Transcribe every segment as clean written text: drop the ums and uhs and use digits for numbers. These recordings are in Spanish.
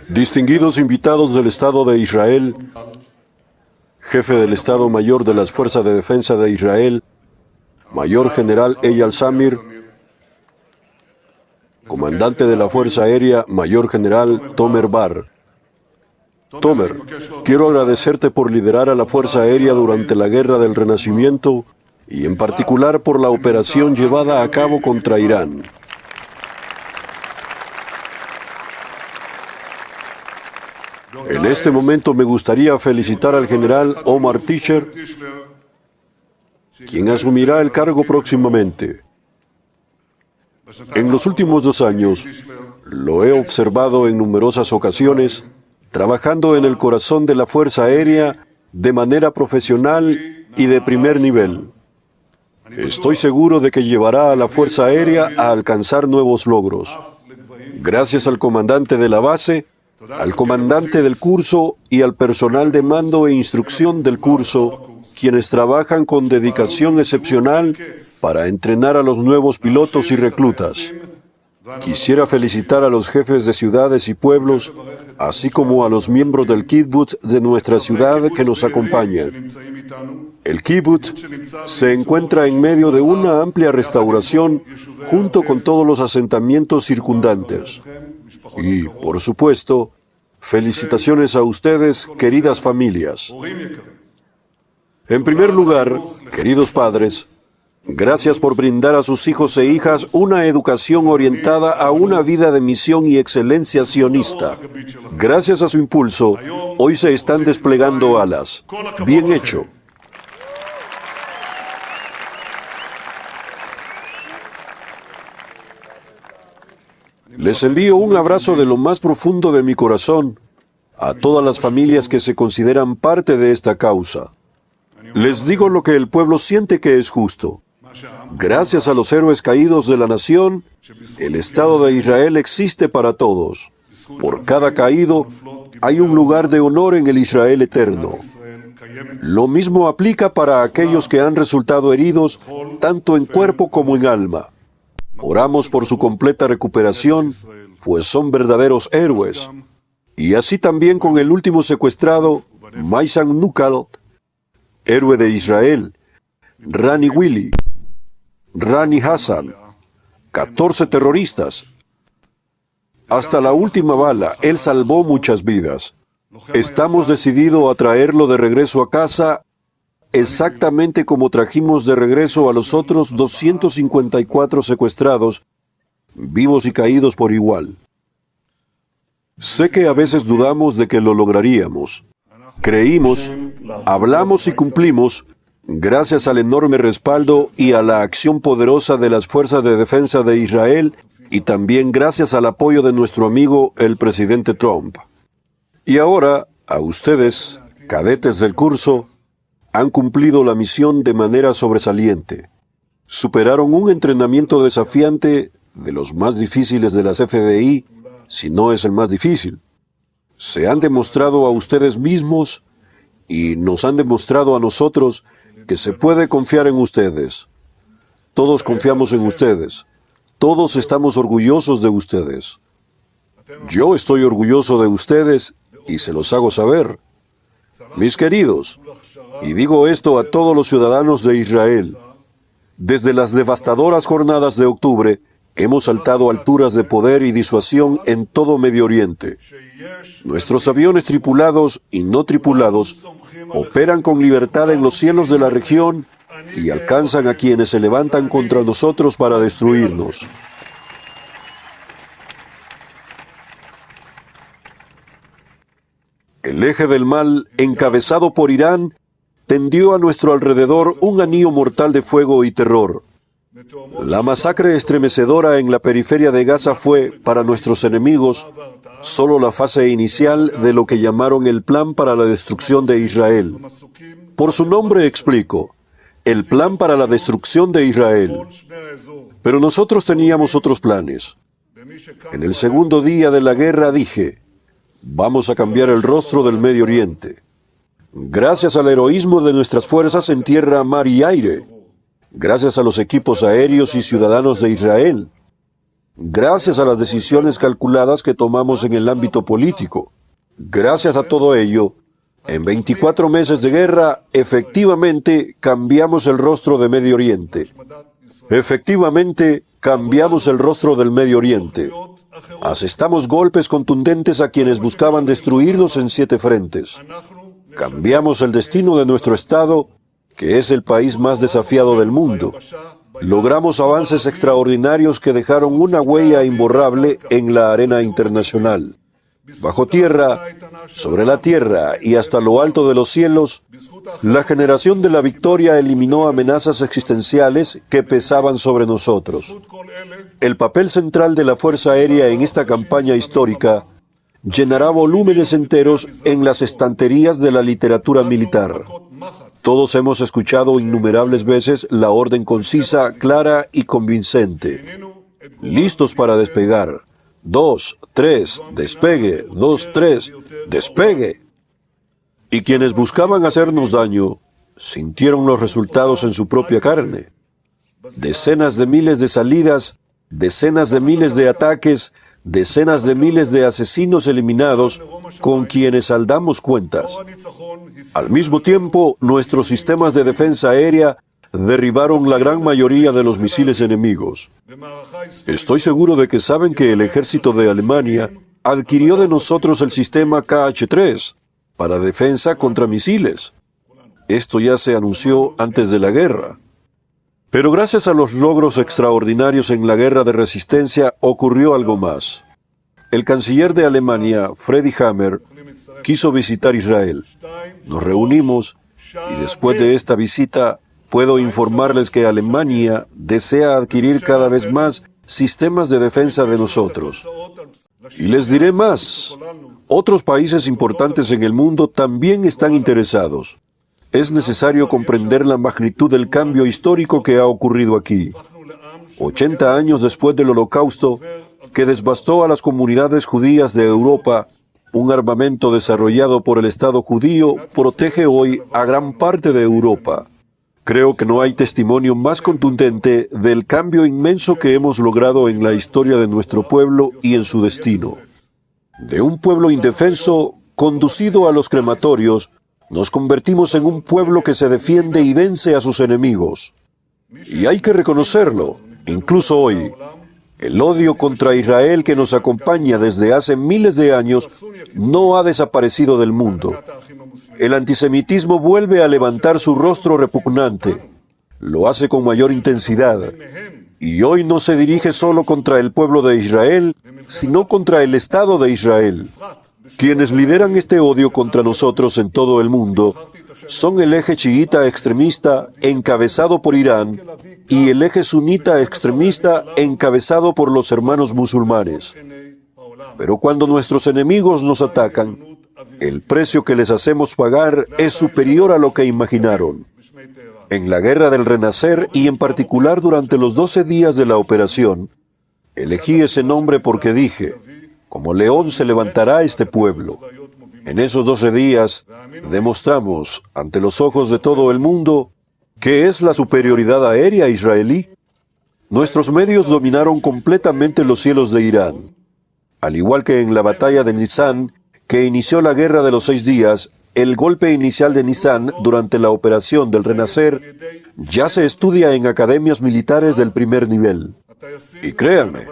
Distinguidos invitados del Estado de Israel, jefe del Estado Mayor de las Fuerzas de Defensa de Israel, Mayor General Eyal Zamir, comandante de la Fuerza Aérea, Mayor General Tomer Bar. Tomer, quiero agradecerte por liderar a la Fuerza Aérea durante la Guerra del Renacimiento y en particular por la operación llevada a cabo contra Irán. En este momento me gustaría felicitar al general Omar Tischer, quien asumirá el cargo próximamente. En los últimos 2 años, lo he observado en numerosas ocasiones, trabajando en el corazón de la Fuerza Aérea de manera profesional y de primer nivel. Estoy seguro de que llevará a la Fuerza Aérea a alcanzar nuevos logros. Gracias al comandante de la base, al comandante del curso y al personal de mando e instrucción del curso, quienes trabajan con dedicación excepcional para entrenar a los nuevos pilotos y reclutas. Quisiera felicitar a los jefes de ciudades y pueblos, así como a los miembros del kibbutz de nuestra ciudad que nos acompañan. El kibbutz se encuentra en medio de una amplia restauración junto con todos los asentamientos circundantes. Y, por supuesto, felicitaciones a ustedes, queridas familias. En primer lugar, queridos padres, gracias por brindar a sus hijos e hijas una educación orientada a una vida de misión y excelencia sionista. Gracias a su impulso, hoy se están desplegando alas. Bien hecho. Les envío un abrazo de lo más profundo de mi corazón a todas las familias que se consideran parte de esta causa. Les digo lo que el pueblo siente que es justo. Gracias a los héroes caídos de la nación, el Estado de Israel existe para todos. Por cada caído, hay un lugar de honor en el Israel eterno. Lo mismo aplica para aquellos que han resultado heridos, tanto en cuerpo como en alma. Oramos por su completa recuperación, pues son verdaderos héroes. Y así también con el último secuestrado, Maisan Nukal, héroe de Israel, Rani Willy, Rani Hassan, 14 terroristas. Hasta la última bala, él salvó muchas vidas. Estamos decididos a traerlo de regreso a casa, exactamente como trajimos de regreso a los otros 254 secuestrados, vivos y caídos por igual. Sé que a veces dudamos de que lo lograríamos. Creímos, hablamos y cumplimos, gracias al enorme respaldo y a la acción poderosa de las Fuerzas de Defensa de Israel y también gracias al apoyo de nuestro amigo el presidente Trump. Y ahora, a ustedes, cadetes del curso, han cumplido la misión de manera sobresaliente. Superaron un entrenamiento desafiante de los más difíciles de las FDI, si no es el más difícil. Se han demostrado a ustedes mismos y nos han demostrado a nosotros que se puede confiar en ustedes. Todos confiamos en ustedes. Todos estamos orgullosos de ustedes. Yo estoy orgulloso de ustedes y se los hago saber. Mis queridos, y digo esto a todos los ciudadanos de Israel, desde las devastadoras jornadas de octubre, hemos saltado alturas de poder y disuasión en todo Medio Oriente. Nuestros aviones tripulados y no tripulados operan con libertad en los cielos de la región y alcanzan a quienes se levantan contra nosotros para destruirnos. El eje del mal, encabezado por Irán, tendió a nuestro alrededor un anillo mortal de fuego y terror. La masacre estremecedora en la periferia de Gaza fue, para nuestros enemigos, solo la fase inicial de lo que llamaron el plan para la destrucción de Israel. Por su nombre explico, el plan para la destrucción de Israel. Pero nosotros teníamos otros planes. En el segundo día de la guerra dije, vamos a cambiar el rostro del Medio Oriente. Gracias al heroísmo de nuestras fuerzas en tierra, mar y aire. Gracias a los equipos aéreos y ciudadanos de Israel. gracias a las decisiones calculadas que tomamos en el ámbito político. Gracias a todo ello, en 24 meses de guerra, efectivamente cambiamos el rostro de Medio Oriente. Efectivamente, cambiamos el rostro del Medio Oriente. Asestamos golpes contundentes a quienes buscaban destruirnos en 7 frentes. Cambiamos el destino de nuestro Estado, que es el país más desafiado del mundo. Logramos avances extraordinarios que dejaron una huella imborrable en la arena internacional. Bajo tierra, sobre la tierra y hasta lo alto de los cielos, la generación de la victoria eliminó amenazas existenciales que pesaban sobre nosotros. El papel central de la Fuerza Aérea en esta campaña histórica llenará volúmenes enteros en las estanterías de la literatura militar. Todos hemos escuchado innumerables veces la orden concisa, clara y convincente. Listos para despegar. 2, 3, despegue. 2, 3, despegue. Y quienes buscaban hacernos daño, sintieron los resultados en su propia carne. Decenas de miles de salidas, decenas de miles de ataques, decenas de miles de asesinos eliminados con quienes saldamos cuentas. Al mismo tiempo, nuestros sistemas de defensa aérea derribaron la gran mayoría de los misiles enemigos. Estoy seguro de que saben que el ejército de Alemania adquirió de nosotros el sistema KH-3 para defensa contra misiles. Esto ya se anunció antes de la guerra. Pero gracias a los logros extraordinarios en la guerra de resistencia ocurrió algo más. El canciller de Alemania, Friedrich Hammer, quiso visitar Israel. Nos reunimos y después de esta visita puedo informarles que Alemania desea adquirir cada vez más sistemas de defensa de nosotros. Y les diré más. Otros países importantes en el mundo también están interesados. Es necesario comprender la magnitud del cambio histórico que ha ocurrido aquí. 80 años después del Holocausto, que devastó a las comunidades judías de Europa, un armamento desarrollado por el Estado judío protege hoy a gran parte de Europa. Creo que no hay testimonio más contundente del cambio inmenso que hemos logrado en la historia de nuestro pueblo y en su destino. De un pueblo indefenso, conducido a los crematorios, nos convertimos en un pueblo que se defiende y vence a sus enemigos. Y hay que reconocerlo, incluso hoy. El odio contra Israel que nos acompaña desde hace miles de años no ha desaparecido del mundo. El antisemitismo vuelve a levantar su rostro repugnante. Lo hace con mayor intensidad. Y hoy no se dirige solo contra el pueblo de Israel, sino contra el Estado de Israel. Quienes lideran este odio contra nosotros en todo el mundo son el eje chiita extremista encabezado por Irán y el eje sunita extremista encabezado por los hermanos musulmanes. Pero cuando nuestros enemigos nos atacan, el precio que les hacemos pagar es superior a lo que imaginaron. En la Guerra del Renacer y en particular durante los 12 días de la operación, elegí ese nombre porque dije, como león se levantará este pueblo. En esos 12 días demostramos ante los ojos de todo el mundo qué es la superioridad aérea israelí. Nuestros medios dominaron completamente los cielos de Irán. Al igual que en la batalla de Nisan, que inició la guerra de los 6 días, el golpe inicial de Nisan durante la operación del Renacer ya se estudia en academias militares del primer nivel. Y créanme,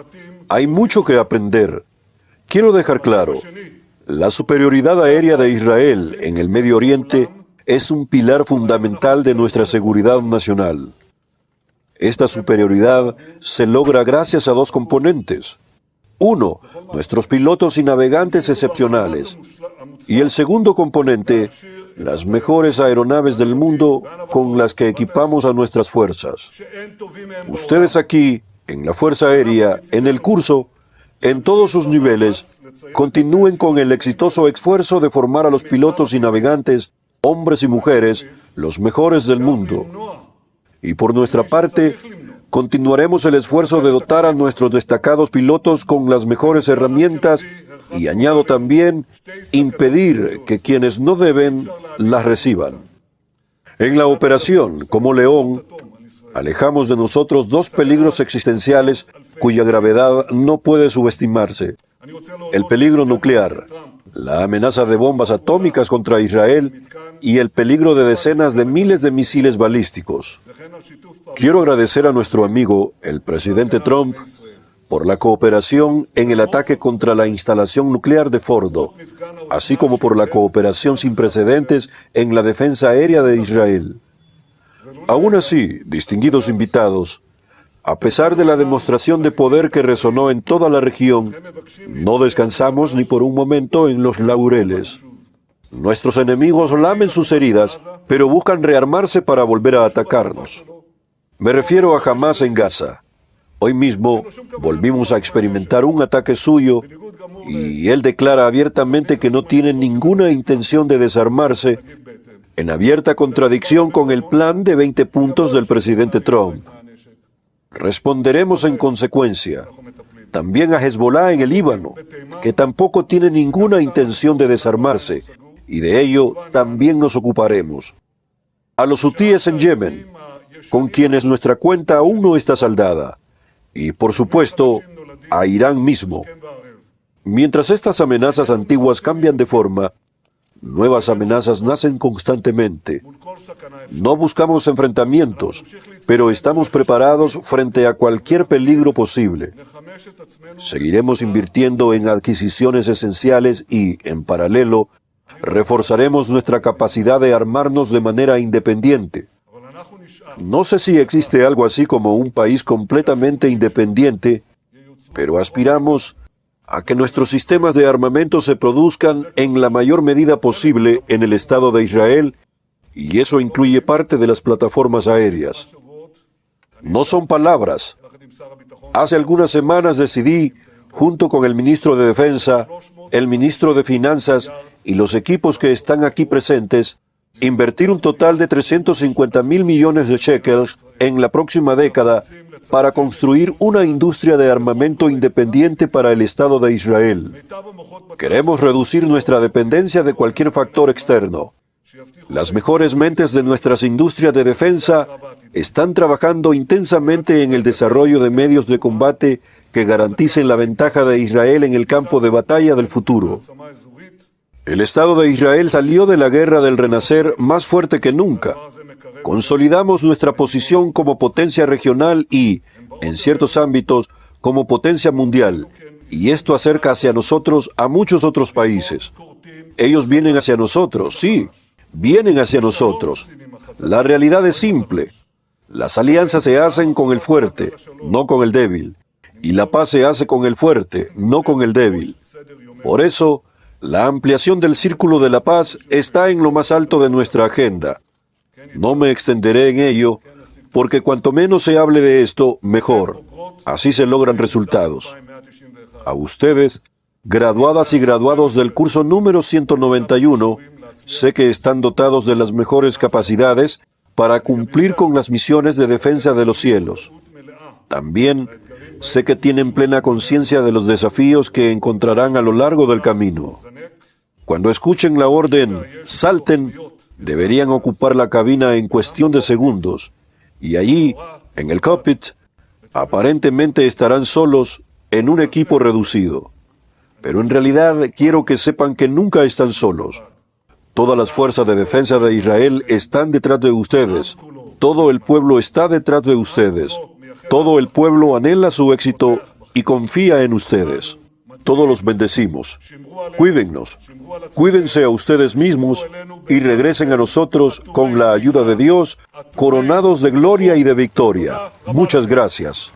hay mucho que aprender. Quiero dejar claro, la superioridad aérea de Israel en el Medio Oriente es un pilar fundamental de nuestra seguridad nacional. Esta superioridad se logra gracias a 2 componentes. 1, nuestros pilotos y navegantes excepcionales. Y el segundo componente, las mejores aeronaves del mundo con las que equipamos a nuestras fuerzas. Ustedes aquí, en la Fuerza Aérea, en el curso, en todos sus niveles, continúen con el exitoso esfuerzo de formar a los pilotos y navegantes, hombres y mujeres, los mejores del mundo. Y por nuestra parte, continuaremos el esfuerzo de dotar a nuestros destacados pilotos con las mejores herramientas y, añado también, impedir que quienes no deben las reciban. En la operación, como León, alejamos de nosotros 2 peligros existenciales cuya gravedad no puede subestimarse. El peligro nuclear, la amenaza de bombas atómicas contra Israel y el peligro de decenas de miles de misiles balísticos. Quiero agradecer a nuestro amigo, el presidente Trump, por la cooperación en el ataque contra la instalación nuclear de Fordo, así como por la cooperación sin precedentes en la defensa aérea de Israel. Aún así, distinguidos invitados, a pesar de la demostración de poder que resonó en toda la región, no descansamos ni por un momento en los laureles. Nuestros enemigos lamen sus heridas, pero buscan rearmarse para volver a atacarnos. Me refiero a Hamás en Gaza. Hoy mismo volvimos a experimentar un ataque suyo y él declara abiertamente que no tiene ninguna intención de desarmarse, en abierta contradicción con el plan de 20 puntos del presidente Trump. Responderemos en consecuencia. También a Hezbollah en el Líbano, que tampoco tiene ninguna intención de desarmarse, y de ello también nos ocuparemos. A los hutíes en Yemen, con quienes nuestra cuenta aún no está saldada. Y, por supuesto, a Irán mismo. Mientras estas amenazas antiguas cambian de forma, nuevas amenazas nacen constantemente. No buscamos enfrentamientos, pero estamos preparados frente a cualquier peligro posible. Seguiremos invirtiendo en adquisiciones esenciales y, en paralelo, reforzaremos nuestra capacidad de armarnos de manera independiente. No sé si existe algo así como un país completamente independiente, pero aspiramos a que nuestros sistemas de armamento se produzcan en la mayor medida posible en el Estado de Israel, y eso incluye parte de las plataformas aéreas. No son palabras. Hace algunas semanas decidí, junto con el ministro de Defensa, el ministro de Finanzas y los equipos que están aquí presentes, invertir un total de 350.000 millones de shekels en la próxima década para construir una industria de armamento independiente para el Estado de Israel. Queremos reducir nuestra dependencia de cualquier factor externo. Las mejores mentes de nuestras industrias de defensa están trabajando intensamente en el desarrollo de medios de combate que garanticen la ventaja de Israel en el campo de batalla del futuro. El Estado de Israel salió de la guerra del renacer más fuerte que nunca. Consolidamos nuestra posición como potencia regional y, en ciertos ámbitos, como potencia mundial, y esto acerca hacia nosotros a muchos otros países. Ellos vienen hacia nosotros, sí, vienen hacia nosotros. La realidad es simple. Las alianzas se hacen con el fuerte, no con el débil, y la paz se hace con el fuerte, no con el débil. Por eso, la ampliación del Círculo de la Paz está en lo más alto de nuestra agenda. No me extenderé en ello, porque cuanto menos se hable de esto, mejor. Así se logran resultados. A ustedes, graduadas y graduados del curso número 191, sé que están dotados de las mejores capacidades para cumplir con las misiones de defensa de los cielos. También sé que tienen plena conciencia de los desafíos que encontrarán a lo largo del camino. Cuando escuchen la orden, salten, deberían ocupar la cabina en cuestión de segundos, y allí, en el cockpit, aparentemente estarán solos en un equipo reducido. Pero en realidad quiero que sepan que nunca están solos. Todas las fuerzas de defensa de Israel están detrás de ustedes. Todo el pueblo está detrás de ustedes. Todo el pueblo anhela su éxito y confía en ustedes. Todos los bendecimos. Cuídennos. Cuídense a ustedes mismos y regresen a nosotros con la ayuda de Dios, coronados de gloria y de victoria. Muchas gracias.